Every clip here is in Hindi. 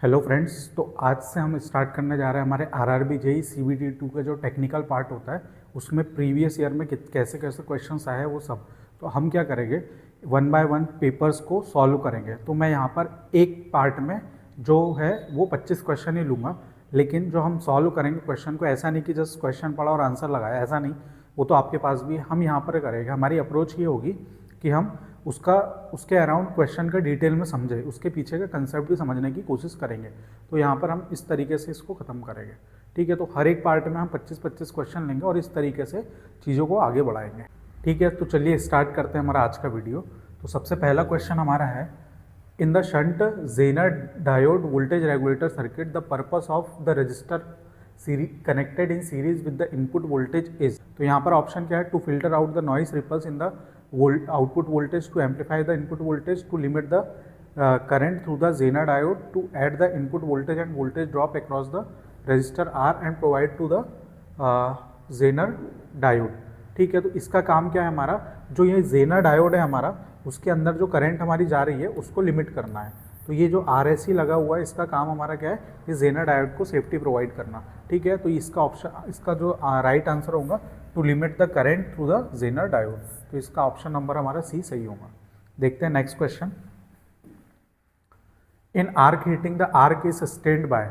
हेलो फ्रेंड्स, तो आज से हम स्टार्ट करने जा रहे हैं हमारे आरआरबी जेई सीबीटी 2 का जो टेक्निकल पार्ट होता है उसमें प्रीवियस ईयर में कैसे कैसे क्वेश्चंस आए हैं वो सब। तो हम क्या करेंगे, वन बाय वन पेपर्स को सॉल्व करेंगे। तो मैं यहाँ पर एक पार्ट में जो है वो 25 क्वेश्चन ही लूँगा, लेकिन जो हम सॉल्व करेंगे क्वेश्चन को, ऐसा नहीं कि जस्ट क्वेश्चन पढ़ा और आंसर लगाया, ऐसा नहीं। वो तो आपके पास भी है, हम यहाँ पर करेंगे। हमारी अप्रोच ये होगी कि हम उसके अराउंड क्वेश्चन का डिटेल में समझे, उसके पीछे का कंसेप्ट भी समझने की कोशिश करेंगे। तो यहाँ पर हम इस तरीके से इसको ख़त्म करेंगे, ठीक है। तो हर एक पार्ट में हम 25-25 क्वेश्चन लेंगे और इस तरीके से चीज़ों को आगे बढ़ाएंगे, ठीक है। तो चलिए स्टार्ट करते हैं हमारा आज का वीडियो। तो सबसे पहला क्वेश्चन हमारा है, in the shunt zener diode voltage regulator circuit the purpose of the resistor connected in series with the input voltage is. तो यहाँ पर ऑप्शन क्या है, to filter out the noise ripples in the output voltage, to amplify the input voltage, to limit the current through the Zener diode, to add the input voltage and voltage drop across the resistor R and provide to the Zener diode, ठीक है। तो इसका काम क्या है हमारा, जो ये Zener diode है हमारा, उसके अंदर जो करंट हमारी जा रही है उसको लिमिट करना है। तो ये जो RSC लगा हुआ है इसका काम हमारा क्या है, ये Zener diode को सेफ्टी प्रोवाइड करना, ठीक है। तो इसका ऑप्शन, इसका जो राइट आंसर होगा, to limit the current through the Zener diode. तो इसका ऑप्शन नंबर हमारा सी सही होगा। देखते हैं next question. In arc heating the arc is sustained by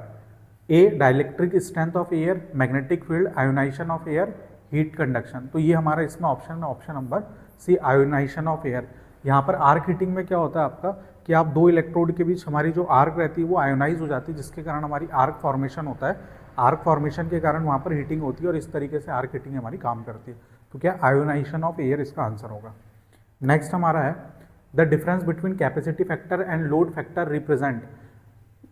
a dielectric strength of air, magnetic field, ionization of air, heat conduction. तो ये हमारा इसमें ऑप्शन है, option number C, ionization of air. यहाँ पर आर्क हीटिंग में क्या होता है आपका, कि आप दो इलेक्ट्रोड के बीच हमारी जो आर्क रहती है वो आयोनाइज हो जाती है, जिसके कारण हमारी आर्क फॉर्मेशन होता है। आर्क फॉर्मेशन के कारण वहाँ पर हीटिंग होती है और इस तरीके से आर्क हीटिंग हमारी काम करती है। तो क्या, आयोनाइजेशन ऑफ एयर इसका आंसर होगा। नेक्स्ट हमारा है, the difference between capacity factor and load factor represent,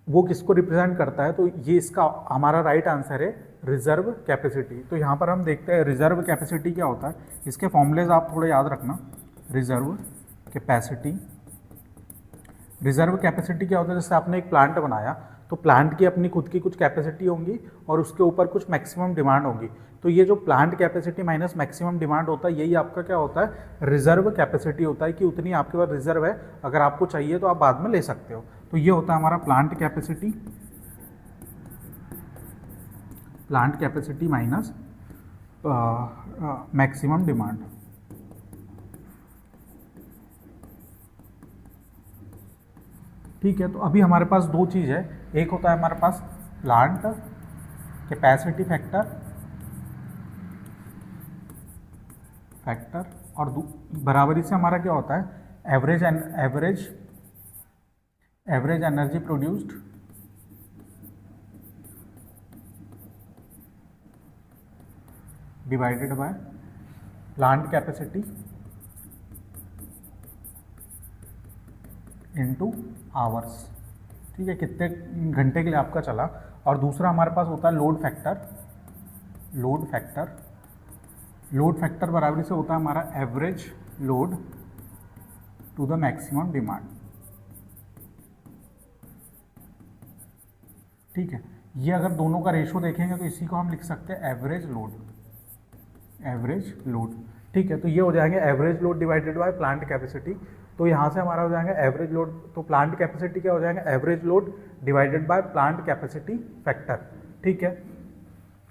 वो किसको रिप्रेजेंट करता है। तो ये इसका हमारा राइट आंसर है रिजर्व कैपेसिटी। तो यहाँ पर हम देखते हैं रिजर्व कैपेसिटी क्या होता है, इसके फॉर्मूलेज आप थोड़े याद रखना। रिजर्व कैपेसिटी, रिजर्व कैपेसिटी क्या होता है, जैसे आपने एक प्लांट बनाया तो प्लांट की अपनी खुद की कुछ कैपेसिटी होंगी और उसके ऊपर कुछ मैक्सिमम डिमांड होगी। तो ये जो plant capacity minus maximum demand होता है, यही आपका क्या होता है, रिजर्व कैपेसिटी होता है, कि उतनी आपके पास रिजर्व है, अगर आपको चाहिए तो आप बाद में ले सकते हो। तो ये होता है हमारा plant capacity, plant capacity minus maximum demand. ठीक है। तो अभी हमारे पास दो चीज़ है, एक होता है हमारे पास प्लांट कैपेसिटी फैक्टर और बराबरी से हमारा क्या होता है, average energy produced divided by plant capacity into hours, ठीक है, कितने घंटे के लिए आपका चला। और दूसरा हमारे पास होता है लोड फैक्टर। लोड फैक्टर बराबरी से होता है हमारा average load to the maximum demand, ठीक है। ये अगर दोनों का रेशो देखेंगे तो इसी को हम लिख सकते हैं एवरेज लोड, ठीक है। तो ये हो जाएंगे average load divided by plant capacity. तो यहाँ से हमारा हो जाएगा एवरेज लोड, तो प्लांट कैपेसिटी क्या हो जाएगा, average load divided by plant capacity factor, ठीक है।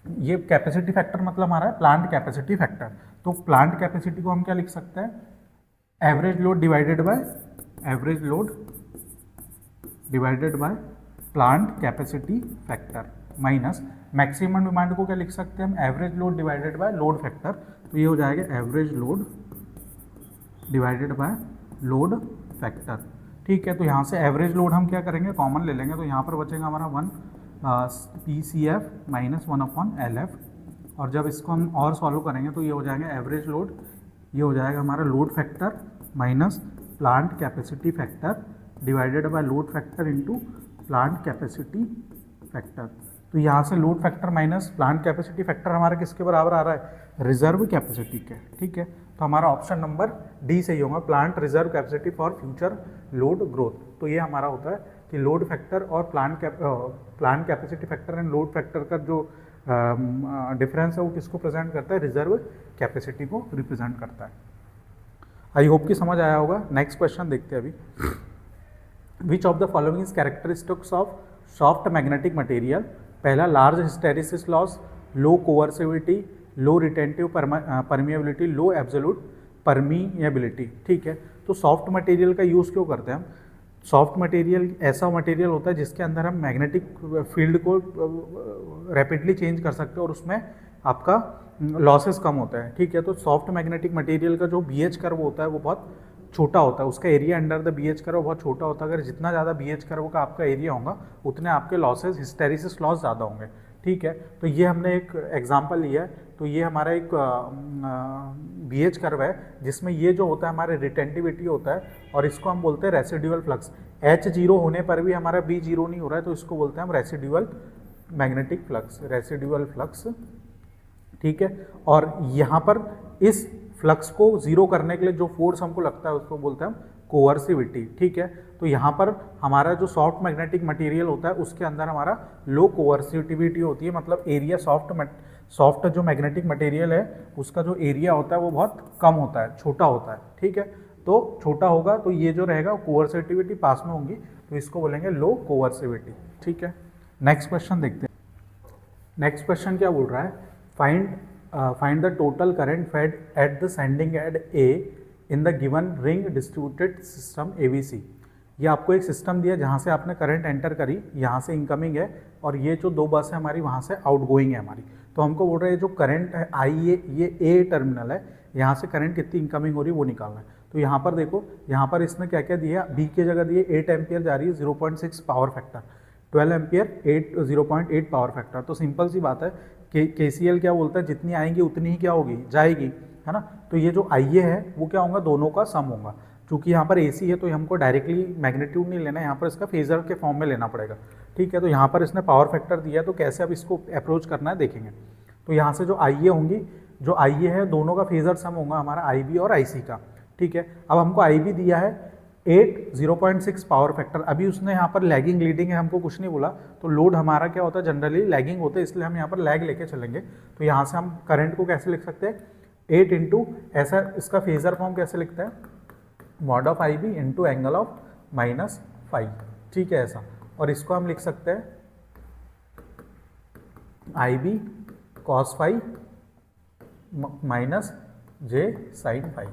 ये कैपेसिटी फैक्टर मतलब हमारा है प्लांट कैपेसिटी फैक्टर। तो प्लांट कैपेसिटी को हम क्या लिख सकते हैं, average load divided by plant capacity factor minus maximum demand को क्या लिख सकते हैं हम, average load divided by load factor. तो ये हो जाएगा average load divided by load factor, ठीक है। तो यहाँ से एवरेज लोड हम क्या करेंगे, कॉमन ले लेंगे। तो यहाँ पर बचेगा हमारा 1 PCF माइनस 1/LF। और जब इसको हम और सॉल्व करेंगे तो ये हो जाएगा एवरेज लोड, ये हो जाएगा हमारा load factor minus plant capacity factor divided by load factor into plant capacity factor. तो यहाँ से load factor minus plant capacity factor हमारा किसके बराबर आ रहा है, रिजर्व कैपेसिटी के, ठीक है। तो हमारा ऑप्शन नंबर डी सही होगा, plant reserve capacity for future load growth. तो ये हमारा होता है कि लोड फैक्टर और plant capacity factor and load factor का जो डिफरेंस है वो किसको प्रेजेंट करता है, रिजर्व कैपेसिटी को रिप्रेजेंट करता है। आई होप कि समझ आया होगा। नेक्स्ट क्वेश्चन देखते हैं अभी। विच of the following is characteristics of soft magnetic material, पहला लार्ज हिस्टेरिसिस लॉस, लो कोअर्सिविटी, लो रिटेंटिव परमिएबिलिटी, लो एब्सोल्यूट परमिएबिलिटी। ठीक है, तो सॉफ्ट मटेरियल का यूज़ क्यों करते हैं हम? सॉफ्ट मटेरियल ऐसा मटेरियल होता है जिसके अंदर हम मैग्नेटिक फील्ड को रैपिडली चेंज कर सकते हैं और उसमें आपका लॉसेस कम होता है। ठीक है, तो सॉफ्ट मैग्नेटिक मटेरियल का जो BH कर्व होता है वो बहुत छोटा होता है, उसका area under the BH curve बहुत छोटा होता है। अगर जितना ज़्यादा BH कर्व का आपका एरिया होगा उतने आपके लॉसेस, हिस्टेरिसिस लॉस ज़्यादा होंगे। ठीक है, तो ये हमने एक एग्जांपल लिया है, तो ये हमारा एक BH कर्व है जिसमें ये जो होता है हमारे रिटेंटिविटी होता है और इसको हम बोलते हैं रेसिड्यूअल फ्लक्स। H 0 होने पर भी हमारा B 0 नहीं हो रहा है तो इसको बोलते हैं हम residual magnetic flux, residual flux. ठीक है, और यहाँ पर इस फ्लक्स को जीरो करने के लिए जो फोर्स हमको लगता है उसको बोलते हैं हम कोअर्सिविटी। ठीक है, तो यहाँ पर हमारा जो सॉफ्ट मैग्नेटिक मटेरियल होता है उसके अंदर हमारा लो कोअर्सिविटी होती है, मतलब एरिया सॉफ्ट जो मैग्नेटिक मटेरियल है उसका जो एरिया होता है वो बहुत कम होता है, छोटा होता है। ठीक है, तो छोटा होगा तो ये जो रहेगा कोअर्सिविटी पास में होंगी, तो इसको बोलेंगे लो कोअर्सिविटी। ठीक है, नेक्स्ट क्वेश्चन देखते हैं। नेक्स्ट क्वेश्चन क्या बोल रहा है, find the total current fed at the sending end A in the given ring distributed system ABC। ये आपको एक सिस्टम दिया जहाँ से आपने करंट एंटर करी, यहाँ से इनकमिंग है और ये जो दो बस है हमारी वहाँ से आउटगोइंग है हमारी। तो हमको बोल रहे हैं जो करंट है ये A टर्मिनल है, यहाँ से करंट कितनी इनकमिंग हो रही है वो निकालना है। तो यहाँ पर देखो, यहाँ पर इसने क्या क्या दिया, B की जगह दिए 8 एम्पियर जा रही है 0.6 power factor, 12 ampere 0.8 power factor. तो सिंपल सी बात है कि KCL क्या बोलता है, जितनी आएंगी उतनी ही क्या होगी, जाएगी, है ना। तो ये जो IA है वो क्या होगा, दोनों का सम होगा। चूँकि यहाँ पर AC है तो हमको डायरेक्टली मैग्नीट्यूड नहीं लेना है, यहाँ पर इसका फेजर के फॉर्म में लेना पड़ेगा। ठीक है, तो यहाँ पर इसने पावर फैक्टर दिया है तो कैसे अब इसको अप्रोच करना है देखेंगे। तो यहाँ से जो IA होंगी, जो IA है दोनों का फेजर सम होगा हमारा IB और IC का। ठीक है, अब हमको IB दिया है 0.6 पावर फैक्टर। अभी उसने यहाँ पर लैगिंग लीडिंग है, हमको कुछ नहीं बोला, तो लोड हमारा क्या होता है, जनरली लैगिंग होता है, इसलिए हम यहाँ पर लैग लेके चलेंगे। तो यहाँ से हम करंट को कैसे लिख सकते हैं, 8 इंटू, ऐसा इसका फेजर फॉर्म कैसे लिखते हैं, mod of IB into angle of -5। ठीक है, ऐसा, और इसको हम लिख सकते हैं IB cos phi -j sin phi.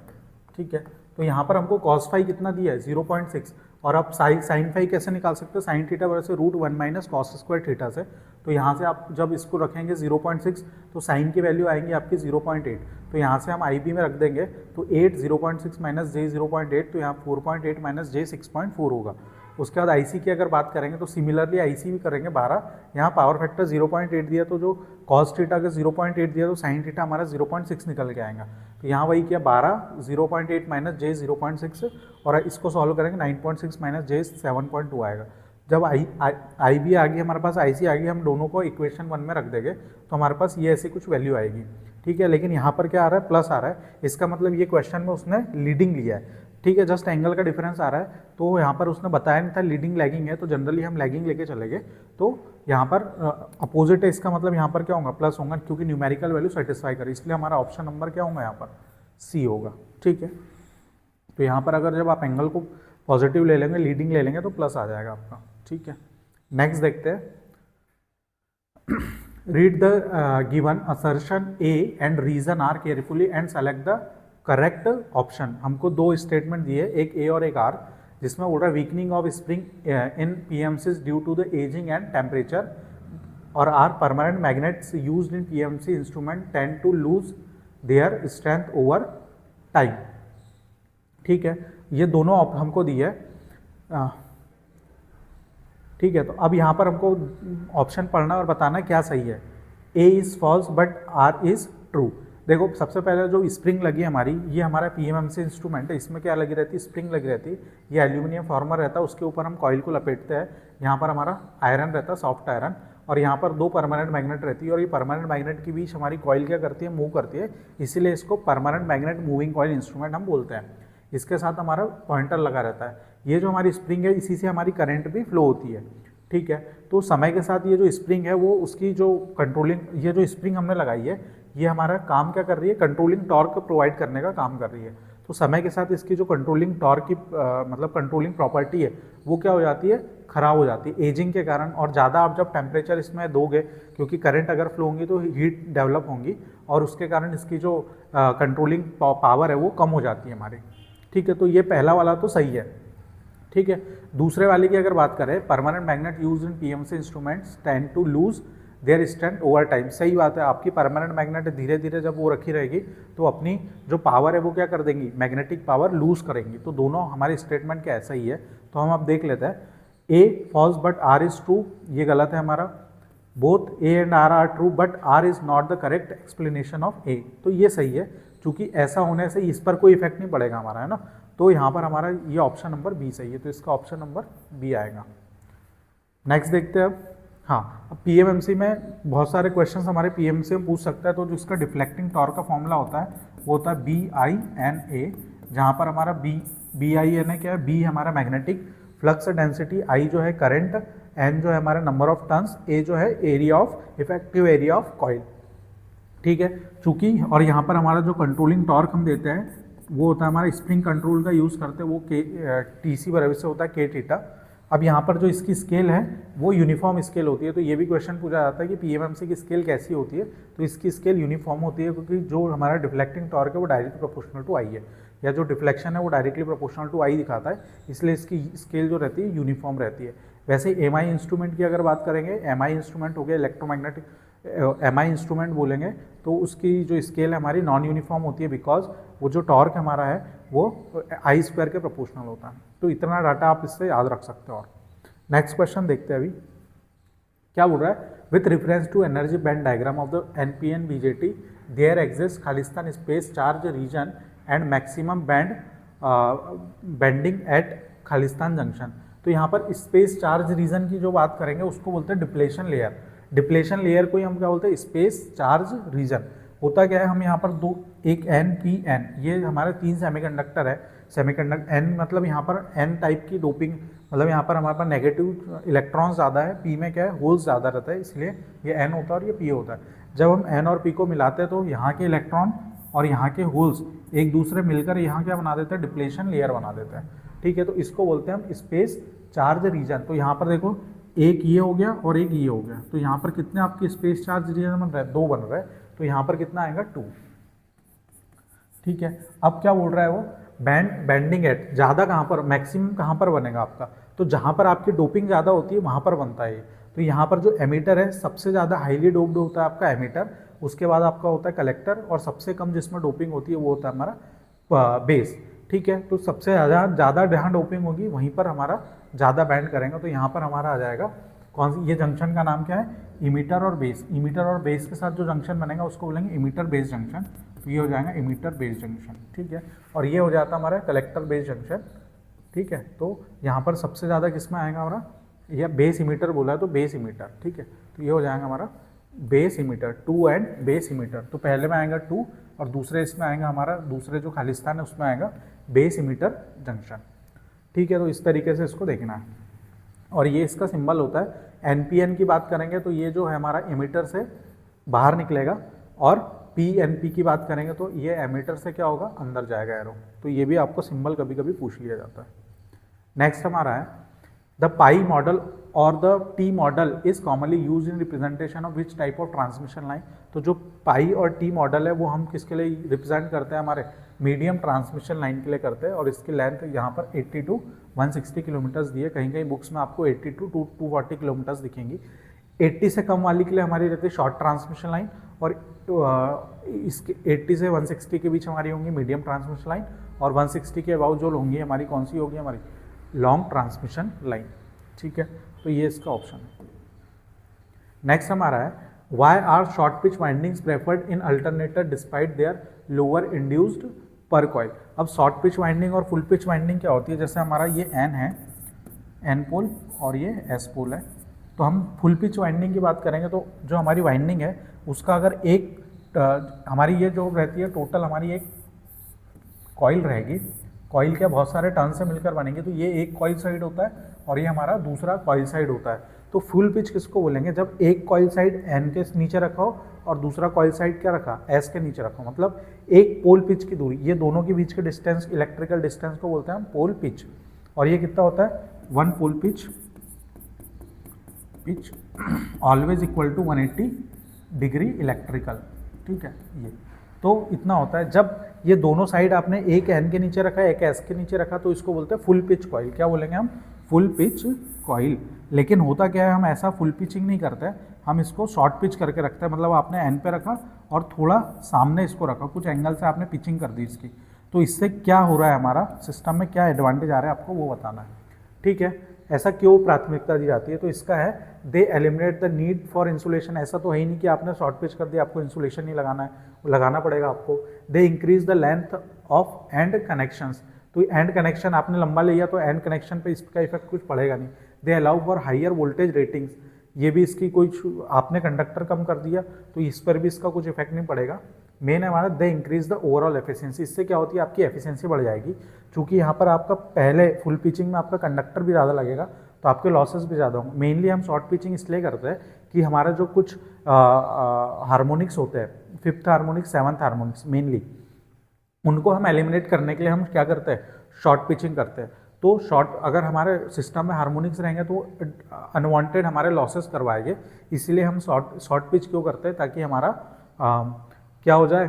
ठीक है, तो यहाँ पर हमको cos फाई कितना दिया है 0.6, और आप साइन फाई कैसे निकाल सकते हो, साइन थीटा बराबर से √1 - cos स्क्वायर थीटा से। तो यहाँ से आप जब इसको रखेंगे 0.6 तो साइन की वैल्यू आएंगी आपकी 0.8। तो यहाँ से हम IB में रख देंगे तो 8 0.6 - j 0.8, तो यहाँ 4.8 - j 6.4 होगा। उसके बाद IC की अगर बात करेंगे तो सिमिलरली IC भी करेंगे 12, यहाँ पावर फैक्टर 0.8 दिया तो जो cos थीटा का 0.8 दिया तो साइन थीटा हमारा 0.6 निकल के आएगा। तो यहाँ वही किया 12 0.8 - j 0.6, और इसको सॉल्व करेंगे 9.6 - j 7.2 आएगा। जब IB आ गई हमारे पास, IC आ गई, हम दोनों को इक्वेशन 1 में रख देंगे तो हमारे पास ये ऐसी कुछ वैल्यू आएगी। ठीक है, लेकिन यहाँ पर क्या आ रहा है, प्लस आ रहा है, इसका मतलब ये क्वेश्चन में उसने लीडिंग लिया है। ठीक है, जस्ट एंगल का डिफरेंस आ रहा है, तो यहाँ पर उसने बताया नहीं था लीडिंग लैगिंग है, तो जनरली हम लैगिंग लेके चलेंगे। तो यहाँ पर अपोजिट है, इसका मतलब यहाँ पर क्या होगा, प्लस होगा, क्योंकि न्यूमेरिकल वैल्यू सेटिस्फाई करे, इसलिए हमारा ऑप्शन नंबर क्या होगा, यहाँ पर C होगा। ठीक है, तो यहाँ पर अगर जब आप एंगल को पॉजिटिव ले लेंगे, लीडिंग ले लेंगे तो प्लस आ जाएगा आपका। ठीक है, नेक्स्ट देखते हैं, read the given assertion A and reason R carefully and select the correct option. हमको दो स्टेटमेंट दिए, एक A और एक R, जिसमें बोल रहा है weakening of spring in PMCs due to the ageing and temperature, और R permanent magnets used in PMC instrument tend to lose their strength over time. ठीक है, ये दोनों हमको दिए है। ठीक है, तो अब यहाँ पर हमको ऑप्शन पढ़ना और बताना क्या सही है। A is false but R is true. देखो, सबसे पहले जो स्प्रिंग लगी हमारी, ये हमारा PMMC इंस्ट्रूमेंट है, इसमें क्या लगी रहती है, स्प्रिंग लगी रहती है। ये एल्यूमिनियम फॉर्मर रहता है, उसके ऊपर हम कॉइल को लपेटते हैं। यहाँ पर हमारा आयरन रहता है, सॉफ्ट आयरन, और यहाँ पर दो परमानेंट मैग्नेट रहती है, और ये परमानेंट मैग्नेट के बीच हमारी कॉइल क्या करती है, मूव करती है, इसीलिए इसको permanent magnet moving coil instrument हम बोलते हैं। इसके साथ हमारा पॉइंटर लगा रहता है। ये जो हमारी स्प्रिंग है, इसी से हमारी करंट भी फ्लो होती है। ठीक है, तो समय के साथ ये जो स्प्रिंग है वो उसकी जो कंट्रोलिंग, ये जो स्प्रिंग हमने लगाई है, ये हमारा काम क्या कर रही है, कंट्रोलिंग टॉर्क प्रोवाइड करने का काम कर रही है। तो समय के साथ इसकी जो कंट्रोलिंग टॉर्क की मतलब कंट्रोलिंग प्रॉपर्टी है वो क्या हो जाती है, ख़राब हो जाती है एजिंग के कारण, और ज़्यादा आप जब टेम्परेचर इसमें दोगे, क्योंकि करंट अगर फ्लो होंगी तो हीट डेवलप होंगी और उसके कारण इसकी जो कंट्रोलिंग पावर है वो कम हो जाती है हमारी। ठीक है, तो ये पहला वाला तो सही है। ठीक है, दूसरे वाले की अगर बात करें, permanent magnet use in PMC instruments tend to lose their strength over time. सही बात है, आपकी परमानेंट मैग्नेट धीरे धीरे जब वो रखी रहेगी तो अपनी जो पावर है वो क्या कर देंगी, मैग्नेटिक पावर लूज करेंगी। तो दोनों हमारे स्टेटमेंट क्या ऐसा ही है। तो हम अब देख लेते हैं, A false but R is true, ये गलत है हमारा। Both A and R true but R is not the correct explanation of A, तो ये सही है, क्योंकि ऐसा होने से इस पर कोई इफेक्ट नहीं पड़ेगा हमारा, है ना। तो यहाँ पर हमारा ये ऑप्शन नंबर बी सही है, तो इसका ऑप्शन नंबर बी आएगा। नेक्स्ट देखते हैं अब। हाँ, अब पीएमएमसी में बहुत सारे क्वेश्चंस हमारे पीएमएमसी में पूछ सकता है। तो जो इसका डिफ्लेक्टिंग टॉर्क का फॉर्मूला होता है वो होता है बी आई एन ए, जहाँ पर हमारा बी आई एन ए क्या है, बी हमारा मैग्नेटिक फ्लक्स डेंसिटी, आई जो है करंट, एन जो है हमारा नंबर ऑफ टर्न्स, ए जो है area of effective area of coil. ठीक है, चूंकि और यहाँ पर हमारा जो कंट्रोलिंग टॉर्क हम देते हैं वो होता है हमारा स्प्रिंग कंट्रोल का यूज़ करते हैं, वो टी सी बराबर से होता है के थीटा। अब यहाँ पर जो इसकी स्केल है वो यूनिफॉर्म स्केल होती है। तो ये भी क्वेश्चन पूछा जाता है कि पीएमएमसी की स्केल कैसी होती है, तो इसकी स्केल यूनिफॉर्म होती है, क्योंकि जो हमारा डिफ्लेक्टिंग टॉर्क है वो डायरेक्टली प्रोपोर्शनल टू आई है, या जो डिफ्लेक्शन है वो डायरेक्टली प्रोपोर्शनल टू आई दिखाता है, इसलिए इसकी स्केल जो रहती है यूनिफॉर्म रहती है। वैसे एमआई इंस्ट्रूमेंट की अगर बात करेंगे, एमआई इंस्ट्रूमेंट हो गया इलेक्ट्रोमैग्नेटिक, एमआई इंस्ट्रूमेंट बोलेंगे तो उसकी जो स्केल है हमारी नॉन यूनिफॉर्म होती है, बिकॉज वो जो टॉर्क हमारा है वो आई स्क्वायर के प्रोपोर्शनल होता है। तो इतना डाटा आप इससे याद रख सकते हो। और नेक्स्ट क्वेश्चन देखते हैं अभी क्या बोल रहा है, with reference to energy band diagram of the NPN BJT there exist खालिस्तान space charge region and maximum band bending at खालिस्तान जंक्शन। तो यहाँ पर स्पेस चार्ज रीजन की जो बात करेंगे उसको बोलते हैं डिप्लेशन लेयर। डिप्लेशन लेयर को ही हम क्या बोलते हैं, स्पेस चार्ज रीजन। होता क्या है, हम यहाँ पर दो, एक एन पी एन, ये हमारे 3 सेमीकंडक्टर है। सेमीकंडक्टर एन मतलब यहाँ पर एन टाइप की डोपिंग, मतलब यहाँ पर हमारे पास नेगेटिव इलेक्ट्रॉन्स ज़्यादा है, पी में क्या है होल्स ज़्यादा रहता है, इसलिए ये एन होता है और ये पी होता है। जब हम एन और पी को मिलाते हैं तो यहाँ के इलेक्ट्रॉन और यहाँ के होल्स एक दूसरे मिलकर यहाँ क्या बना देते हैं, डिप्लेशन लेयर बना देते हैं। ठीक है, तो इसको बोलते हैं हम स्पेस चार्ज रीजन। तो यहाँ पर देखो एक ये हो गया और एक ये हो गया, तो यहाँ पर कितने आपके स्पेस चार्ज रीजन बन रहे हैं, 2 बन रहे हैं, तो यहाँ पर कितना आएगा 2। ठीक है, अब क्या बोल रहा है वो, बेंडिंग एट, ज़्यादा कहाँ पर, मैक्सिमम कहाँ पर बनेगा आपका, तो जहाँ पर आपकी डोपिंग ज़्यादा होती है वहाँ पर बनता है। तो यहाँ पर जो एमीटर है सबसे ज़्यादा हाईली डोप्ड होता है आपका एमीटर, उसके बाद आपका होता है कलेक्टर, और सबसे कम जिसमें डोपिंग होती है वो होता है हमारा बेस। ठीक है, तो सबसे ज़्यादा जहाँ डोपिंग होगी वहीं पर हमारा ज़्यादा बैंड करेंगे। तो यहाँ पर हमारा आ जाएगा कौन सी, ये जंक्शन का नाम क्या है, इमीटर और बेस। इमीटर और बेस के साथ जो जंक्शन बनेगा उसको बोलेंगे इमीटर बेस जंक्शन। तो ये हो जाएगा इमीटर बेस जंक्शन। ठीक है, और ये हो जाता हमारा कलेक्टर बेस जंक्शन। ठीक है, तो यहाँ पर सबसे ज़्यादा किस में आएगा हमारा, यह बेस इमीटर बोला है तो बेस इमीटर। ठीक है, तो ये हो जाएगा हमारा base emitter, 2 and base emitter. तो पहले में आएगा 2 और दूसरे इसमें आएगा हमारा, दूसरे जो खालिस्तान है उसमें आएगा बेस इमीटर जंक्शन। ठीक है, तो इस तरीके से इसको देखना है। और ये इसका सिंबल होता है, एनपीएन की बात करेंगे तो ये जो है हमारा एमीटर से बाहर निकलेगा, और पीएनपी की बात करेंगे तो ये एमीटर से क्या होगा, अंदर जाएगा एरो। तो ये भी आपको सिंबल कभी कभी पूछ लिया जाता है। नेक्स्ट हमारा है द पाई मॉडल और the T model is commonly use in representation of which type of transmission line. तो जो पाई और टी मॉडल है वो हम किसके लिए रिप्रेजेंट करते हैं, हमारे मीडियम ट्रांसमिशन लाइन के लिए करते हैं। और इसकी लेंथ यहाँ पर 80 to 160 किलोमीटर्स दी है, कहीं कहीं बुक्स में आपको 80 to 240 किलोमीटर्स दिखेंगी। 80 से कम वाली के लिए हमारी रहती है शॉर्ट ट्रांसमिशन लाइन, और इसके 80 से 160 के बीच हमारी होंगी मीडियम ट्रांसमिशन लाइन, और 160 के अबाउट जो होंगी हमारी कौन सी होगी, हमारी लॉन्ग ट्रांसमिशन लाइन। ठीक है, तो ये इसका ऑप्शन है। नेक्स्ट हमारा है why are short pitch windings preferred in alternator despite their lower induced per coil. अब शॉर्ट पिच वाइंडिंग और फुल पिच वाइंडिंग क्या होती है, जैसे हमारा ये एन है, एन पोल, और ये एस पोल है। तो हम फुल पिच वाइंडिंग की बात करेंगे तो जो हमारी वाइंडिंग है उसका अगर एक हमारी ये जो रहती है टोटल हमारी एक कॉइल रहेगी, कॉइल के बहुत सारे टर्न से मिलकर बनेंगे, तो ये एक कॉइल साइड होता है और ये हमारा दूसरा कॉइल साइड होता है। तो फुल पिच किसको बोलेंगे, जब एक कॉइल साइड एन के नीचे रखा हो और दूसरा कॉइल साइड क्या रखा, एस के नीचे रखा हो, मतलब एक पोल पिच की दूरी, ये दोनों के बीच के डिस्टेंस, इलेक्ट्रिकल डिस्टेंस को बोलते हैं हम पोल पिच। और ये कितना होता है, 1 pole pitch pitch always equal to 180 degree electrical, ठीक है। ये तो इतना होता है। जब ये दोनों साइड आपने एक एन के नीचे रखा, एक एस के नीचे रखा, तो इसको बोलते हैं फुल पिच कॉइल। क्या बोलेंगे हम? Full pitch coil. लेकिन होता क्या है, हम ऐसा फुल पिचिंग नहीं करते, हम इसको शॉर्ट पिच करके रखते हैं। मतलब आपने एन पे रखा और थोड़ा सामने इसको रखा, कुछ एंगल से आपने पिचिंग कर दी इसकी। तो इससे क्या हो रहा है, हमारा सिस्टम में क्या एडवांटेज आ रहा है आपको वो बताना है, ठीक है। ऐसा क्यों प्राथमिकता दी जाती है? तो इसका है they eliminate the need for insulation. ऐसा तो है ही नहीं कि आपने शॉर्ट पिच कर दिया आपको इंसुलेशन नहीं लगाना है, लगाना पड़ेगा आपको। They increase the length of and connections. तो एंड कनेक्शन आपने लंबा लिया तो एंड कनेक्शन पे इसका इफेक्ट कुछ पड़ेगा नहीं। They allow for higher voltage ratings. ये भी इसकी कोई, आपने कंडक्टर कम कर दिया तो इस पर भी इसका कुछ इफेक्ट नहीं पड़ेगा। मेन है हमारा they increase the overall efficiency. इससे क्या होती है, आपकी एफिशिएंसी बढ़ जाएगी। चूंकि यहाँ पर आपका पहले फुल पिचिंग में आपका कंडक्टर भी ज़्यादा लगेगा तो आपके लॉसेस भी ज़्यादा होंगे। मेनली हम शॉर्ट पिचिंग इसलिए करते हैं कि हमारा जो कुछ हार्मोनिक्स होते हैं, 5th harmonics 7th harmonics mainly, उनको हम एलिमिनेट करने के लिए हम क्या करते हैं, शॉर्ट पिचिंग करते हैं। तो शॉर्ट, अगर हमारे सिस्टम में हार्मोनिक्स रहेंगे तो अनवांटेड हमारे लॉसेस करवाएंगे। इसीलिए हम शॉर्ट पिच क्यों करते हैं, ताकि हमारा क्या हो जाए,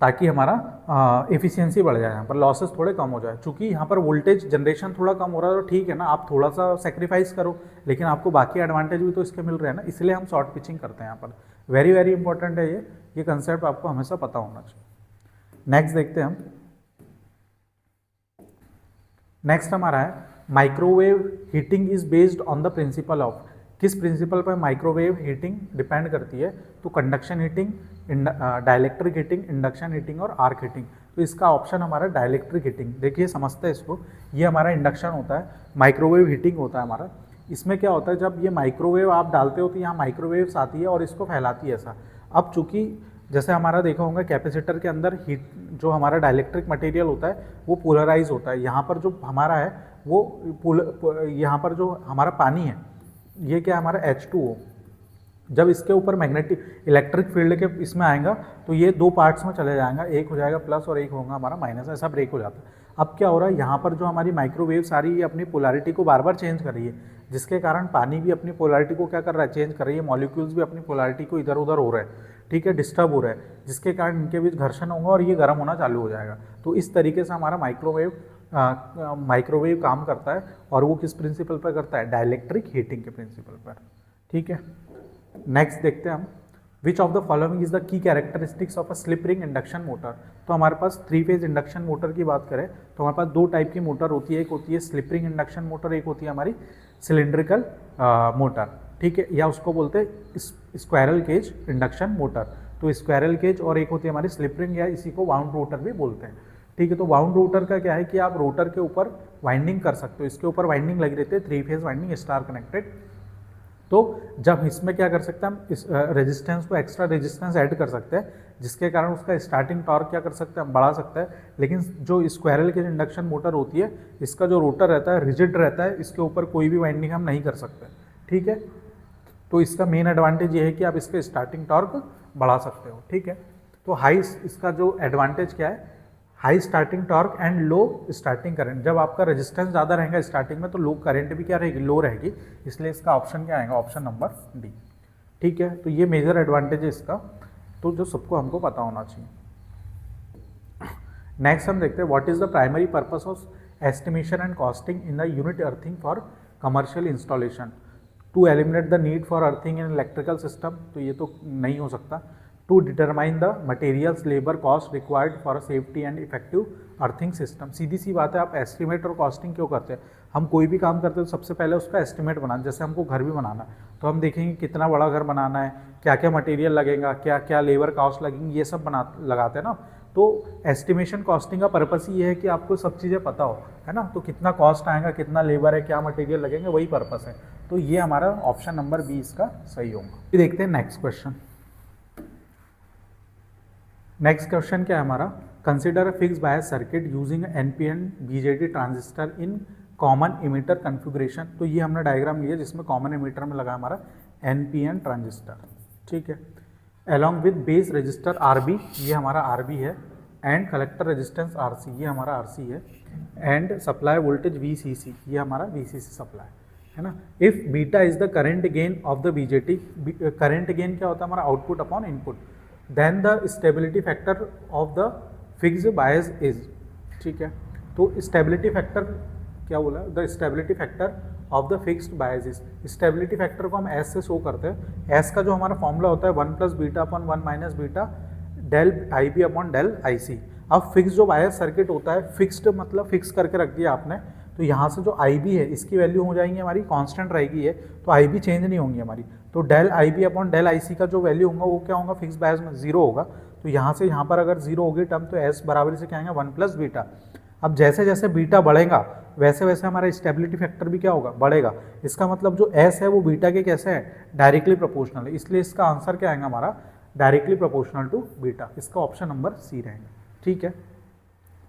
ताकि हमारा एफिशिएंसी बढ़ जाए, यहाँ पर लॉसेस थोड़े कम हो जाए। चूँकि यहाँ पर वोल्टेज जनरेशन थोड़ा कम हो रहा है तो ठीक है ना, आप थोड़ा सा सेक्रीफाइस करो, लेकिन आपको बाकी एडवांटेज भी तो इसके मिल रहे हैं ना, इसलिए हम शॉर्ट पिचिंग करते हैं यहाँ पर। वेरी वेरी इंपॉर्टेंट है ये कंसेप्ट आपको हमेशा पता होना चाहिए। नेक्स्ट देखते हैं हम। नेक्स्ट हमारा है microwave heating is based on the principle of. किस प्रिंसिपल पर माइक्रोवेव हीटिंग डिपेंड करती है? तो conduction heating, dielectric heating, induction heating और आर्क हीटिंग। तो इसका ऑप्शन हमारा डाइलेक्ट्रिक हीटिंग। देखिए समझते हैं इसको, ये हमारा इंडक्शन होता है, माइक्रोवेव हीटिंग होता है हमारा। इसमें क्या होता है, जब ये माइक्रोवेव आप डालते हो तो यहाँ माइक्रोवेव्स आती है और इसको फैलाती है ऐसा। अब चूँकि जैसे हमारा देखा होगा कैपेसिटर के अंदर हीट, जो हमारा डाइलेक्ट्रिक मटेरियल होता है वो पोलराइज होता है। यहाँ पर जो हमारा है वो यहाँ पर जो हमारा पानी है ये क्या है, हमारा H2O। जब इसके ऊपर मैग्नेटिक इलेक्ट्रिक फील्ड के इसमें आएगा तो ये दो पार्ट्स में चले जाएगा, एक हो जाएगा प्लस और एक होगा हमारा माइनस, ऐसा ब्रेक हो जाता है। अब क्या हो रहा है, यहाँ पर जो हमारी माइक्रोवेव्स आ रही है अपनी पोलैरिटी को बार बार चेंज कर रही है, जिसके कारण पानी भी अपनी पोलैरिटी को क्या कर रहा है, चेंज कर रही है। मॉलिक्यूल्स भी अपनी पोलैरिटी को इधर उधर हो रहे हैं, ठीक है, डिस्टर्ब हो रहा है, जिसके कारण इनके बीच घर्षण होगा और ये गर्म होना चालू हो जाएगा। तो इस तरीके से हमारा माइक्रोवेव काम करता है, और वो किस प्रिंसिपल पर करता है, डाइलेक्ट्रिक हीटिंग के प्रिंसिपल पर, ठीक है। नेक्स्ट देखते हैं हम, विच of the following is the key characteristics of a slip ring induction motor. तो हमारे पास 3 फेज इंडक्शन मोटर की बात करें तो हमारे पास 2 टाइप की मोटर होती है, एक होती है स्लिप रिंग इंडक्शन मोटर, एक होती है हमारी सिलिंड्रिकल मोटर, ठीक है, या उसको बोलते हैं स्क्वायरल केज इंडक्शन मोटर। तो स्क्वायरल केज और एक होती है हमारी स्लिप रिंग, या इसी को वाउंड रोटर भी बोलते हैं, ठीक है। तो वाउंड रोटर का क्या है कि आप रोटर के ऊपर वाइंडिंग कर सकते हो, इसके ऊपर वाइंडिंग लगी रहती है, 3 फेज वाइंडिंग स्टार कनेक्टेड। तो जब इसमें क्या कर सकते हैं हम, इस रेजिस्टेंस को एक्स्ट्रा रेजिस्टेंस ऐड कर सकते हैं, जिसके कारण उसका स्टार्टिंग टॉर्क क्या कर सकते हैं, हम बढ़ा सकते हैं। लेकिन जो स्क्वायरल केज इंडक्शन मोटर होती है, इसका जो रोटर रहता है रिजिड रहता है, इसके ऊपर कोई भी वाइंडिंग हम नहीं कर सकते, ठीक है। तो इसका मेन एडवांटेज ये है कि आप इसके स्टार्टिंग टॉर्क बढ़ा सकते हो, ठीक है। तो हाई, इसका जो एडवांटेज क्या है, high starting torque and low starting current. जब आपका रेजिस्टेंस ज़्यादा रहेगा स्टार्टिंग में तो लो करंट भी क्या रहेगी, लो रहेगी, इसलिए इसका ऑप्शन क्या आएगा, ऑप्शन नंबर डी, ठीक है। तो ये मेजर एडवांटेज है इसका, तो जो सबको हमको पता होना चाहिए। नेक्स्ट हम देखते हैं what is the primary purpose of estimation and costing in the unit earthing for commercial installation. To eliminate the need for earthing in electrical system, तो ये तो नहीं हो सकता। To determine the materials labour cost required for safety and effective earthing system. सीधी सी बात है, आप एस्टिमेट और कॉस्टिंग क्यों करते हैं, हम कोई भी काम करते हैं तो सबसे पहले उसका एस्टिमेट बनाना। जैसे हमको घर भी बनाना है तो हम देखेंगे कितना बड़ा घर बनाना है, क्या क्या मटेरियल लगेगा, क्या क्या लेबर कॉस्ट लगेंगी, ये सब लगाते हैं ना। तो एस्टिमेशन कॉस्टिंग का पर्पस ही ये है कि आपको सब चीज़ें पता हो, है ना। तो कितना कॉस्ट आएगा, कितना लेबर है, क्या मटेरियल लगेंगे, वही पर्पस है। तो ये हमारा ऑप्शन नंबर बी इसका सही होगा। फिर देखते हैं नेक्स्ट क्वेश्चन। नेक्स्ट क्वेश्चन क्या है हमारा, consider a fix bias circuit using NPN BJT transistor in common emitter configuration. तो ये हमने डायग्राम लिया जिसमें कॉमन इमीटर में लगा हमारा NPN ट्रांजिस्टर, ठीक है। Along with base register RB, ये हमारा RB है, एंड कलेक्टर रेजिस्टेंस RC, ये हमारा RC है, एंड सप्लाई वोल्टेज VCC, ये हमारा VCC सप्लाई, है ना। If beta is the current gain of the BJT, current gain क्या होता है हमारा output upon input, then the stability factor of the fixed bias is, ठीक है। तो स्टेबिलिटी फैक्टर क्या बोला, the stability factor of the fixed bias is, stability factor को हम एस से शो करते हैं। एस का जो हमारा फॉर्मूला होता है 1 plus beta upon 1 minus beta del I B upon del I C. अब फिक्स जो बायस सर्किट होता है, फिक्स्ड मतलब फिक्स करके रख दिया आपने, तो यहाँ से जो आई बी है इसकी वैल्यू हो जाएंगी हमारी कांस्टेंट रहेगी है, तो आई बी चेंज नहीं होंगी हमारी। तो del I B upon del I C का जो वैल्यू होगा वो क्या होगा, फिक्स बायस में 0 होगा। तो यहाँ से यहाँ पर अगर 0 होगी टर्म, तो एस बराबर से क्या आएगा 1 प्लस बीटा। अब जैसे जैसे बीटा बढ़ेगा वैसे वैसे हमारा स्टेबिलिटी फैक्टर भी क्या होगा, बढ़ेगा। इसका मतलब जो एस है वो बीटा के कैसे है, डायरेक्टली प्रोपोर्शनल है, इसलिए इसका आंसर क्या आएगा हमारा, डायरेक्टली प्रोपोर्शनल टू बीटा। इसका ऑप्शन नंबर सी रहेगा, ठीक है।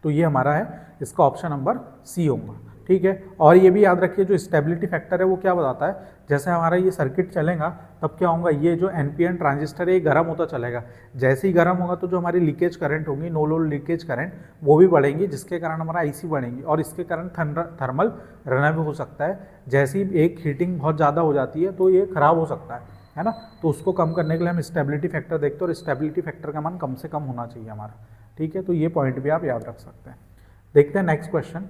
तो ये हमारा है, इसका ऑप्शन नंबर सी होगा, ठीक है। और ये भी याद रखिए जो स्टेबिलिटी फैक्टर है वो क्या बताता है, जैसे हमारा ये सर्किट चलेगा तब क्या होगा, ये जो एनपीएन ट्रांजिस्टर है ये गर्म होता चलेगा। जैसे ही गर्म होगा तो जो हमारी लीकेज करंट होगी, नो लोड लीकेज करंट, वो भी बढ़ेंगी, जिसके कारण हमारा आईसी बढ़ेंगी और इसके कारण थर्मल रनअवे हो सकता है। जैसे ही एक हीटिंग बहुत ज़्यादा हो जाती है तो ये खराब हो सकता है ना। तो उसको कम करने के लिए हम स्टेबिलिटी फैक्टर देखते हैं और स्टेबिलिटी फैक्टर का मान कम से कम होना चाहिए हमारा, ठीक है। तो ये पॉइंट भी आप याद रख सकते हैं। देखते हैं नेक्स्ट क्वेश्चन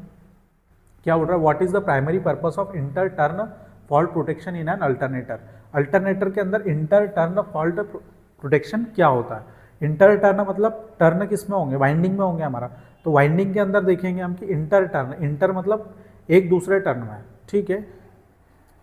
क्या बोल रहा है, what is the primary purpose of inter turn fault protection in an alternator. Alternator के अंदर इंटर टर्न फॉल्ट प्रोटेक्शन क्या होता है। इंटर टर्न मतलब टर्न किस में होंगे, वाइंडिंग में होंगे हमारा। तो वाइंडिंग के अंदर देखेंगे हम कि इंटर टर्न, इंटर मतलब एक दूसरे टर्न में, ठीक है,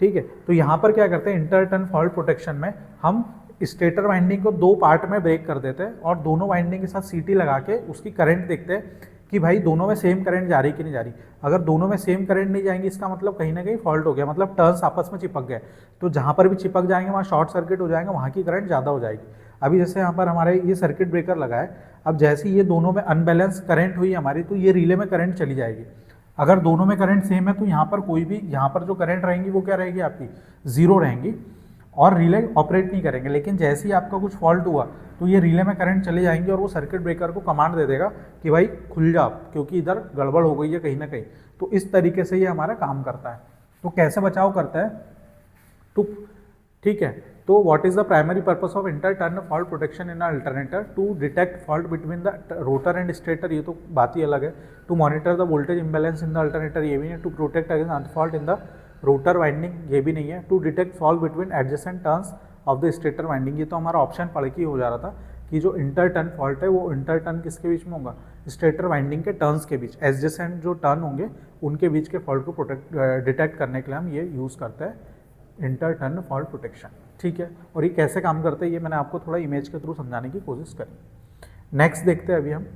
ठीक है। तो यहाँ पर क्या करते हैं, इंटर टर्न फॉल्ट प्रोटेक्शन में हम स्टेटर वाइंडिंग को 2 पार्ट में ब्रेक कर देते हैं और दोनों वाइंडिंग के साथ सीटी लगा के उसकी करंट देखते हैं कि भाई दोनों में सेम करंट जा रही कि नहीं जा रही। अगर दोनों में सेम करंट नहीं जाएंगी इसका मतलब कहीं ना कहीं फॉल्ट हो गया, मतलब टर्न्स आपस में चिपक गए। तो जहाँ पर भी चिपक जाएंगे वहाँ शॉर्ट सर्किट हो जाएगा, वहाँ की करंट ज़्यादा हो जाएगी। अभी जैसे यहाँ पर हमारे ये सर्किट ब्रेकर लगा है, अब जैसे ये दोनों में अनबैलेंस करंट हुई हमारी तो ये रिले में करंट चली जाएगी। अगर दोनों में करंट सेम है तो यहाँ पर कोई भी, यहाँ पर जो करंट रहेंगी वो क्या रहेगी आपकी, 0 रहेंगी और रिले ऑपरेट नहीं करेंगे। लेकिन जैसे ही आपका कुछ फॉल्ट हुआ तो ये रिले में करंट चले जाएंगे और वो सर्किट ब्रेकर को कमांड दे देगा कि भाई खुल जा, क्योंकि इधर गड़बड़ हो गई है कहीं ना कहीं। तो इस तरीके से ये हमारा काम करता है। तो कैसे बचाव करता है, तो ठीक है। तो what is the primary purpose of inter turn fault protection in alternator, to detect fault between the rotor and stator, ये तो बात ही अलग है। To monitor the voltage imbalance in the alternator, ये भी है। To protect against an fault in the rotor winding, ये भी नहीं है। To detect fault between adjacent turns of the stator winding, ये तो हमारा ऑप्शन पढ़ के हो जा रहा था कि जो इंटर टर्न फॉल्ट है वो इंटर टर्न किसके बीच में होगा, स्टेटर वाइंडिंग के टर्न्स के बीच, एडजेसेंट जो टर्न होंगे उनके बीच के फॉल्ट को डिटेक्ट करने के लिए हम ये यूज़ करते हैं इंटर टर्न फॉल्ट प्रोटेक्शन, ठीक है। और ये कैसे काम करते हैं ये मैंने आपको थोड़ा इमेज के थ्रू समझाने की कोशिश करी। नेक्स्ट देखते हैं अभी हम,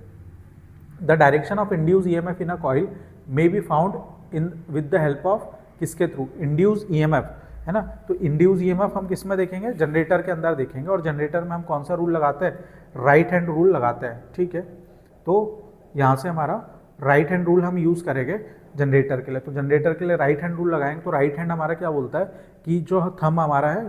the direction of induce EMF in a coil may be found in with the help of, किसके थ्रू, इंड्यूस ईएमएफ, है ना। तो इंड्यूस ईएमएफ हम किस में देखेंगे, जनरेटर के अंदर देखेंगे। और जनरेटर में हम कौन सा रूल लगाते हैं, राइट हैंड रूल लगाते हैं, ठीक है। तो यहाँ से हमारा राइट हैंड रूल हम यूज़ करेंगे जनरेटर के लिए। तो जनरेटर के लिए राइट हैंड रूल लगाएंगे। तो राइट हैंड हमारा क्या बोलता है कि जो थंब हमारा है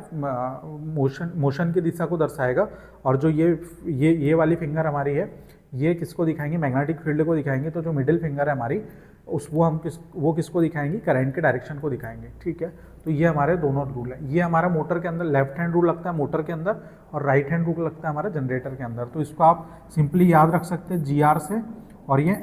मोशन की दिशा को दर्शाएगा, और जो ये वाली फिंगर हमारी है ये किसको दिखाएंगे, मैग्नेटिक फील्ड को दिखाएंगे। तो जो मिडिल फिंगर है हमारी वो किसको दिखाएंगी, करंट के डायरेक्शन को दिखाएंगे, ठीक है। तो ये हमारे दोनों रूल है। ये हमारा मोटर के अंदर लेफ्ट हैंड रूल लगता है मोटर के अंदर, और राइट हैंड रूल लगता है हमारा जनरेटर के अंदर। तो इसको आप सिंपली याद रख सकते हैं GR से, और ये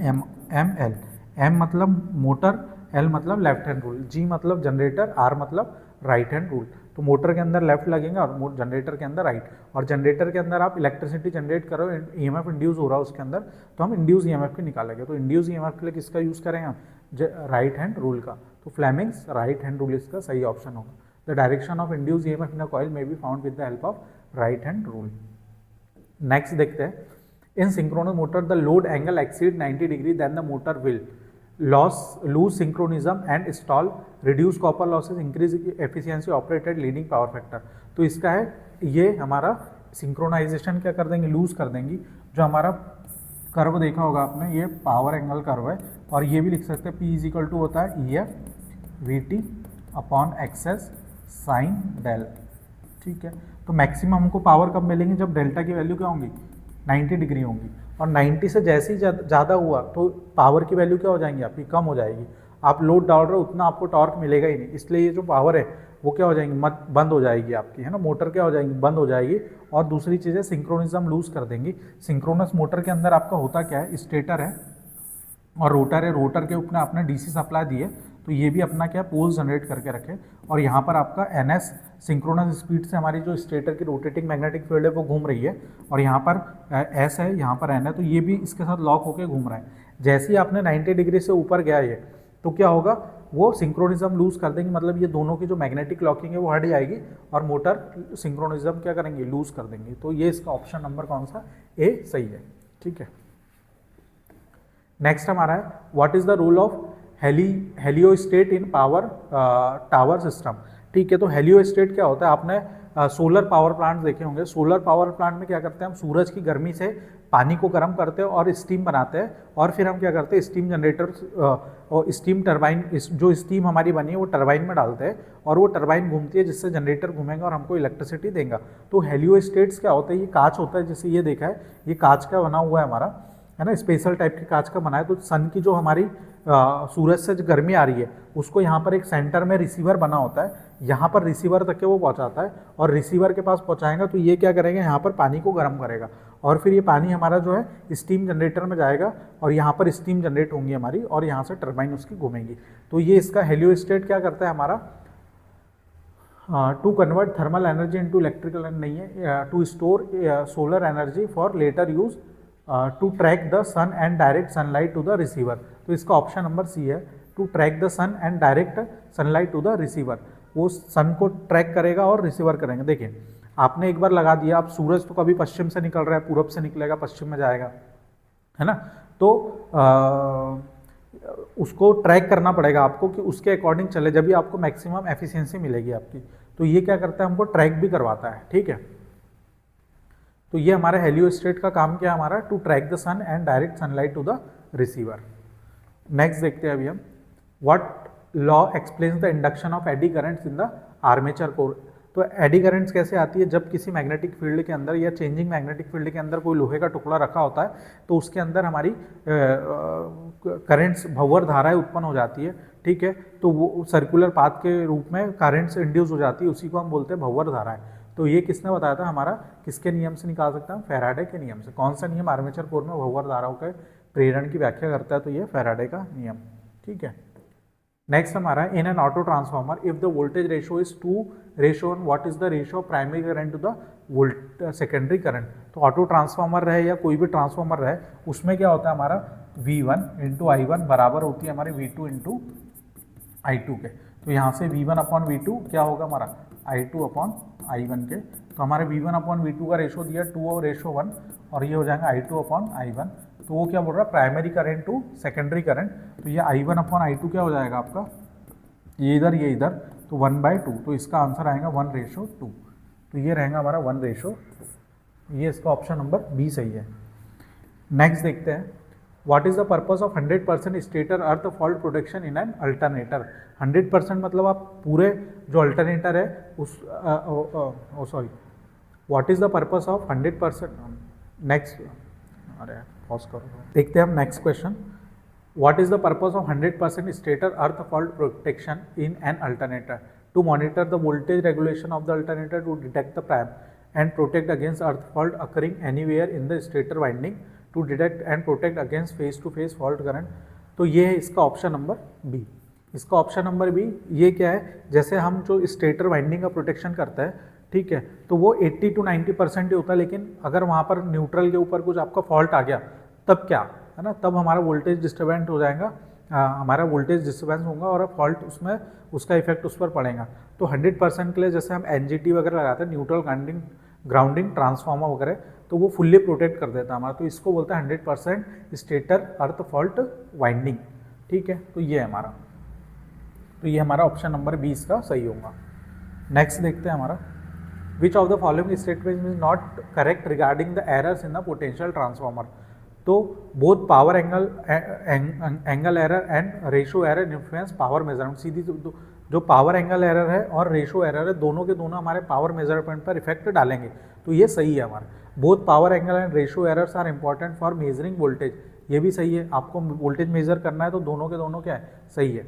ML, M मतलब मोटर, L मतलब लेफ्ट हैंड रूल, G मतलब जनरेटर, R मतलब राइट हैंड रूल। तो मोटर के अंदर लेफ्ट लगेंगे और जनरेटर के अंदर राइट। और जनरेटर के अंदर आप इलेक्ट्रिसिटी जनरेट करो, ईएमएफ इंड्यूस हो रहा है उसके अंदर, तो हम इंड्यूस ईएमएफ की निकालेंगे। तो इंड्यूस ईएमएफ के लिए किसका यूज़ करेंगे हम, राइट हैंड रूल का। तो फ्लेमिंग्स राइट हैंड रूल इसका सही ऑप्शन होगा। The direction of induce EMF in a coil may be found with the help of right hand rule. Next देखते हैं, in synchronous motor the load angle exceed 90 degree then the motor will lose synchronism and stall, reduce copper losses, increase efficiency, operated leading power factor. तो इसका है ये हमारा सिंक्रोनाइजेशन क्या कर देंगे, लूज कर देंगी। जो हमारा कर्व देखा होगा आपने, ये पावर एंगल कर्व है, और ये भी लिख सकते हैं P = होता है EF VT upon XS sine del, ठीक है। तो मैक्सिमम हमको पावर कब मिलेंगी, जब डेल्टा की वैल्यू क्या होंगी, 90 डिग्री होंगी। और 90 से जैसे ही ज़्यादा हुआ तो पावर की वैल्यू क्या हो जाएंगी आपकी, कम हो जाएगी। आप लोड डाल रहे हो उतना आपको टॉर्क मिलेगा ही नहीं, इसलिए ये जो पावर है वो क्या हो जाएंगी, मत बंद हो जाएगी आपकी, है ना, मोटर क्या हो जाएगी, बंद हो जाएगी। और दूसरी चीज़ है सिंक्रोनिज्म लूज कर देंगी। सिंक्रोनस मोटर के अंदर आपका होता क्या है, स्टेटर है और रोटर है, रोटर के ऊपर आपने डीसी सप्लाई दी है, तो ये भी अपना क्या पोल्स जनरेट करके रखे। और यहाँ पर आपका एनएस सिंक्रोनस स्पीड से हमारी जो स्टेटर की रोटेटिंग मैग्नेटिक फील्ड है वो घूम रही है, और यहाँ पर एस है, यहाँ पर एन है, तो ये भी इसके साथ लॉक होकर घूम रहा है। जैसे ही आपने 90 डिग्री से ऊपर गया ये, तो क्या होगा, वो सिंक्रोनिज्म लूज कर देंगे, मतलब ये दोनों की जो मैग्नेटिक लॉकिंग है वो हट जाएगी और मोटर सिंक्रोनिज्म क्या करेंगे, लूज कर देंगे। तो ये इसका ऑप्शन नंबर कौन सा, ए सही है। ठीक है, नेक्स्ट हमारा है what is the role of heliostat in power tower system. ठीक है, तो हेलियोस्टेट क्या होता है, आपने सोलर पावर प्लांट देखे होंगे। सोलर पावर प्लांट में क्या करते हैं, हम सूरज की गर्मी से पानी को गर्म करते हैं और स्टीम बनाते हैं, और फिर हम क्या करते हैं, स्टीम जनरेटर और स्टीम टरबाइन, जो स्टीम हमारी बनी है वो टरबाइन में डालते हैं और वो टरबाइन घूमती है जिससे जनरेटर घूमेगा और हमको इलेक्ट्रिसिटी देगा। तो हेलियोस्टेट्स क्या होता है, ये कांच होता है, जैसे ये देखा है, ये कांच का बना हुआ है हमारा, है ना, स्पेशल टाइप के कांच का बना है। तो सन की जो हमारी सूरज से जो गर्मी आ रही है उसको यहाँ पर एक सेंटर में रिसीवर बना होता है, यहाँ पर रिसीवर तक के वो पहुँचाता है, और रिसीवर के पास पहुँचाएगा तो ये क्या करेगा, यहाँ पर पानी को गर्म करेगा, और फिर ये पानी हमारा जो है स्टीम जनरेटर में जाएगा और यहाँ पर स्टीम जनरेट होंगी हमारी, और यहाँ से टरबाइन उसकी घूमेंगी। तो ये इसका हेलियोस्टेट क्या करता है हमारा, to convert thermal energy into electrical, नहीं है, to store solar energy for later use, to track the sun and direct sunlight to the receiver. तो इसका ऑप्शन नंबर सी है, to track the sun and direct sunlight to the receiver. वो सन को ट्रैक करेगा और रिसीवर करेंगे। देखिए आपने एक बार लगा दिया, आप सूरज तो कभी पश्चिम से निकल रहा है, पूरब से निकलेगा, पश्चिम में जाएगा, है ना, तो उसको ट्रैक करना पड़ेगा आपको कि उसके अकॉर्डिंग चले, जब भी आपको मैक्सिमम एफिशिएंसी मिलेगी आपकी। तो ये क्या करता है, हमको ट्रैक भी करवाता है। ठीक है, तो ये हमारा हेलियोस्टेट का काम क्या है हमारा, to track the sun and direct sunlight to the receiver. Next देखते हैं अभी हम, what law explains the induction of eddy currents in the armature core. तो एडी करंट्स कैसे आती है, जब किसी मैग्नेटिक फील्ड के अंदर या चेंजिंग मैग्नेटिक फील्ड के अंदर कोई लोहे का टुकड़ा रखा होता है, तो उसके अंदर हमारी करंट्स, भंवर धाराएं उत्पन्न हो जाती है। ठीक है, तो वो सर्कुलर पाथ के रूप में करंट्स इंड्यूस हो जाती है, उसी को हम बोलते हैं भंवर धाराएं। तो ये किसने बताया था, हमारा किसके नियम से निकाल सकते हैं, फैराडे के नियम से। कौन सा नियम आर्मेचर कोर में भंवर धाराओं के प्रेरण की व्याख्या करता है, तो ये फैराडे का नियम। ठीक है, नेक्स्ट हमारा, in an auto transformer if the voltage ratio is 2:1, what is the ratio of primary current to the secondary current. तो ऑटो ट्रांसफार्मर रहे या कोई भी ट्रांसफार्मर रहे, उसमें क्या होता है हमारा V1 × I1 बराबर होती है हमारी V2 × I2 के। तो यहाँ से V1/V2 क्या होगा हमारा, I2/I1 के। तो हमारे V1/V2 का रेशो दिया 2:1 और ये हो जाएगा I2/I1। तो वो क्या बोल रहा है, primary current to secondary current. तो ये I1/I2 क्या हो जाएगा आपका, ये इधर ये इधर, तो 1/2। तो इसका आंसर आएगा 1:2। तो ये रहेगा हमारा 1:2। ये इसका ऑप्शन नंबर बी सही है। नेक्स्ट देखते हैं, what is the purpose of 100% stator earth fault protection in an alternator. 100% मतलब आप पूरे जो अल्टरनेटर है उस sorry, what is the purpose of 100%। Next, अरे पॉज करो, देखते हैं हम next question. What is the purpose of 100% stator earth fault protection in an alternator, to monitor the voltage regulation of the alternator, to detect the prime and protect against earth fault occurring anywhere in the stator winding, to detect and protect against phase to phase fault current. तो ये है इसका ऑप्शन नंबर बी। इसका ऑप्शन नंबर बी, ये क्या है, जैसे हम जो स्टेटर वाइंडिंग का प्रोटेक्शन करता है, ठीक है, तो वो 80 to 90% ही होता है, लेकिन अगर वहाँ पर न्यूट्रल के ऊपर कुछ आपका फॉल्ट आ गया तब क्या है ना, तब हमारा वोल्टेज डिस्टर्बेंस हो जाएगा, हमारा वोल्टेज डिस्टर्बेंस होगा और फॉल्ट उसमें उसका इफेक्ट उस पर पड़ेगा। तो 100% के लिए जैसे हम NGT वगैरह लगाते हैं, न्यूट्रल ग्राउंडिंग ट्रांसफार्मर वगैरह, तो वो फुल्ली प्रोटेक्ट कर देता है हमारा। तो इसको बोलते हैं 100% स्टेटर अर्थ फॉल्ट वाइंडिंग। ठीक है, तो ये हमारा, तो ये हमारा ऑप्शन नंबर 20 का सही होगा। नेक्स्ट देखते हैं हमारा, which of the following statement is not correct regarding the errors in the potential transformer. तो both power angle error and ratio error influence power measurement. सीधी जो पावर एंगल एरर है और रेशो एरर है, दोनों के दोनों हमारे पावर मेजरमेंट पर इफेक्ट डालेंगे। तो ये सही है हमारा। Both power angle and ratio errors are important for measuring voltage ये भी सही है। आपको वोल्टेज मेजर करना है तो दोनों के दोनों क्या है, सही है।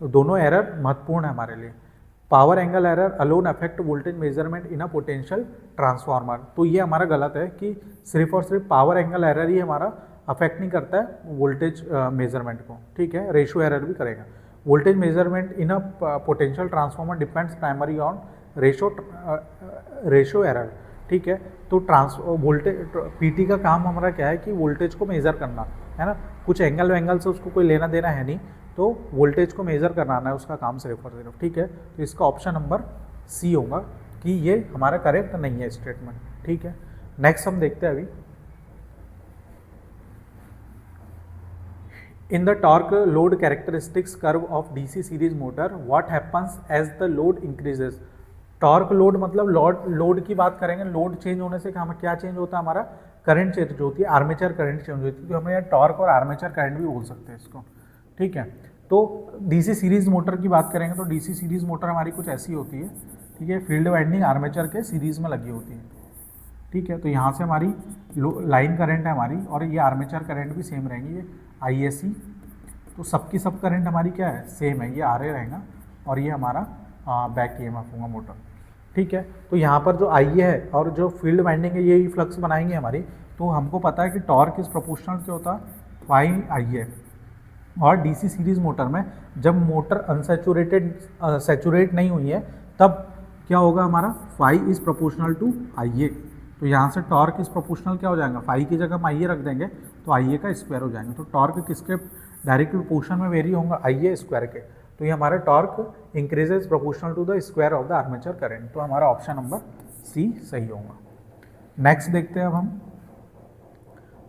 तो दोनों एरर महत्वपूर्ण है हमारे लिए। Power angle error alone affect voltage measurement in a potential transformer, तो ये हमारा गलत है कि सिर्फ और सिर्फ पावर एंगल एरर ही हमारा अफेक्ट नहीं करता है वोल्टेज मेजरमेंट को, ठीक है, रेशियो एरर भी करेगा। Voltage measurement in a potential transformer depends primary on ratio error, ठीक है। तो वोल्टेज पीटी का काम हमारा क्या है कि वोल्टेज को मेज़र करना है ना, कुछ एंगल से उसको कोई लेना देना है नहीं, तो वोल्टेज को मेज़र कराना है उसका काम सिर्फ और सिर्फ, ठीक है। तो इसका ऑप्शन नंबर सी होगा कि ये हमारा करेक्ट नहीं है स्टेटमेंट, ठीक है। नेक्स्ट हम देखते हैं अभी, in the torque load characteristics curve of DC series motor what happens as the load increases। Torque load मतलब लोड की बात करेंगे, लोड चेंज होने से क्या चेंज होता है, हमारा करंट चेंज होती है, आर्मेचर करंट चेंज होती है। तो हम यहाँ टॉर्क और आर्मेचर करंट भी बोल सकते हैं इसको, ठीक है। तो डीसी सीरीज मोटर की बात करेंगे तो डीसी सीरीज मोटर हमारी कुछ ऐसी होती है, ठीक है, फील्ड वाइंडिंग आर्मेचर के सीरीज में लगी होती है, ठीक है। तो यहाँ से हमारी लाइन करंट है हमारी, और ये आर्मेचर करंट भी सेम रहेंगी, ये IAC, तो सबकी सब करंट हमारी क्या है, सेम है, ये RA रहेगा और ये हमारा बैक EMF होगा मोटर, ठीक है। तो यहाँ पर जो IA है और जो फील्ड वाइंडिंग है यही फ्लक्स बनाएंगे हमारी। तो हमको पता है कि टॉर्क इज प्रोपोर्शनल क्या होता है, फाई IA। और DC सीरीज मोटर में जब मोटर सैचुरेट नहीं हुई है तब क्या होगा, हमारा phi is proportional to IA। तो यहाँ से टॉर्क इज प्रोपोर्शनल क्या हो जाएगा, फाई की जगह हम IA रख देंगे तो IA का स्क्वायर हो जाएंगे। तो टॉर्क किसके डायरेक्ट प्रोपोर्शन में वेरी होगा, IA स्क्वायर के। तो ये हमारा torque increases proportional to the square of the armature current. तो हमारा ऑप्शन नंबर सी सही होगा। नेक्स्ट देखते हैं अब हम,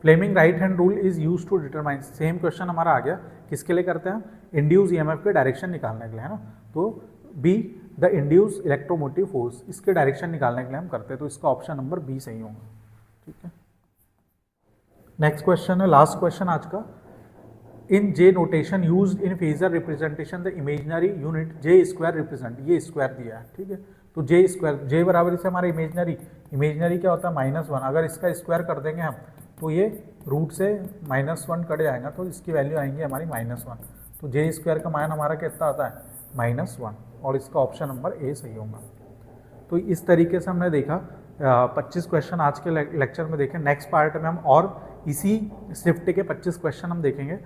Fleming right hand rule is use to determine, same question हमारा आ गया, किसके लिए करते हैं हम, इंड्यूस EMF के डायरेक्शन निकालने के लिए, है ना। तो be the induce electromotive force, इसके डायरेक्शन निकालने के लिए हम करते हैं। तो इसका ऑप्शन नंबर बी सही होगा, ठीक है। नेक्स्ट क्वेश्चन है, लास्ट क्वेश्चन आज का, इन J notation used in phasor representation the imaginary unit J square represent, ये स्क्वायर दिया है, ठीक है। तो J स्क्वायर, J बराबर से हमारा इमेजिनरी क्या होता है, -1। अगर इसका स्क्वायर कर देंगे हम तो ये रूट से -1 कट जाएगा, तो इसकी वैल्यू आएंगी हमारी -1। तो J स्क्वायर का मान हमारा कितना आता है, -1, और इसका ऑप्शन नंबर ए सही होगा। तो इस तरीके से हमने देखा 25 क्वेश्चन आज के लेक्चर में देखे। नेक्स्ट पार्ट में हम और इसी शिफ्ट के 25 क्वेश्चन हम देखेंगे।